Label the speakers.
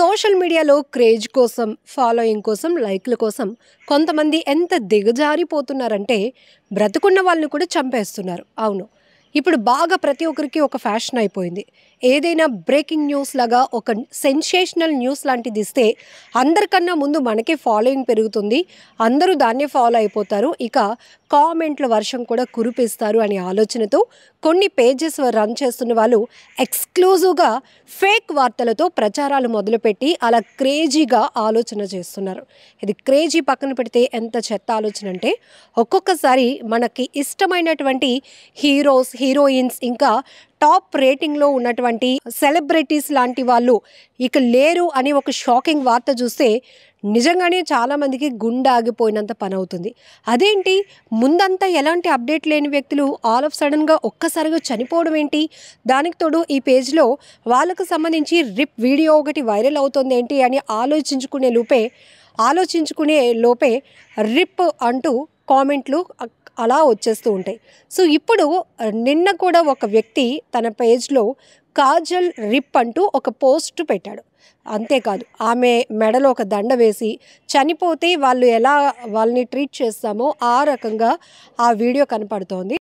Speaker 1: Social మీడియాలో craze కోసం, following కోసం, లైక్‌ల కోసం కొంతమంది ఎంత దిగజారిపోతున్నారంటే, బ్రతికున్న వాళ్ళని కూడా చంపేస్తున్నారు. అవును. ఇప్పుడు బాగా ప్రతి ఒక్కరికి ఒక ఫ్యాషన్ అయిపోయింది. ఏదైనా బ్రేకింగ్ న్యూస్ లాగా ఒక సెన్సేషనల్ న్యూస్ లాంటిది ఇస్తే అందరికన్నా ముందు మనకే ఫాలోయింగ్ పెరుగుతుంది. అందరూ దాన్నే ఫాలో అయిపోతారు. ఇక కామెంట్ల వర్షం కూడా కురిపిస్తారు అనే ఆలోచనతో కొన్ని పేజెస్ రన్ చేస్తున్న వాళ్ళు ఎక్స్‌క్లూజివ్‌గా ఫేక్ వార్తలతో ప్రచారాలు మొదలుపెట్టి అలా క్రేజీగా ఆలోచన చేస్తున్నారు. ఇది క్రేజీ పక్కన పెడితే ఎంత చెత్త ఆలోచన అంటే ఒక్కొక్కసారి మనకి ఇష్టమైనటువంటి హీరోస్, హీరోయిన్స్ ఇంకా టాప్ రేటింగ్‌లో ఉన్నటువంటి సెలబ్రిటీస్ లాంటి వాళ్ళు ఇక లేరు అని ఒక షాకింగ్ వార్త చూస్తే నిజంగానే చాలామందికి గుండె ఆగిపోయినంత పనవుతుంది. అదేంటి ముందంతా ఎలాంటి అప్డేట్ లేని వ్యక్తులు ఆల్ ఆఫ్ సడెన్‌గా ఒక్కసారిగా చనిపోవడం ఏంటి? దానికి తోడు ఈ పేజ్‌లో వాళ్ళకు సంబంధించి రిప్ వీడియో ఒకటి వైరల్ అవుతోందేంటి అని ఆలోచించుకునే లోపే రిప్ అంటూ కామెంట్లు అలా వచ్చేస్తూ ఉంటాయి. సో, ఇప్పుడు నిన్న కూడా ఒక వ్యక్తి తన పేజ్‌లో కాజల్ రిప్ అంటూ ఒక పోస్ట్ పెట్టాడు. అంతేకాదు ఆమె మెడలో ఒక దండ వేసి చనిపోతే వాళ్ళు ఎలా వాళ్ళని ట్రీట్ చేస్తామో ఆ రకంగా ఆ వీడియో కనపడుతోంది.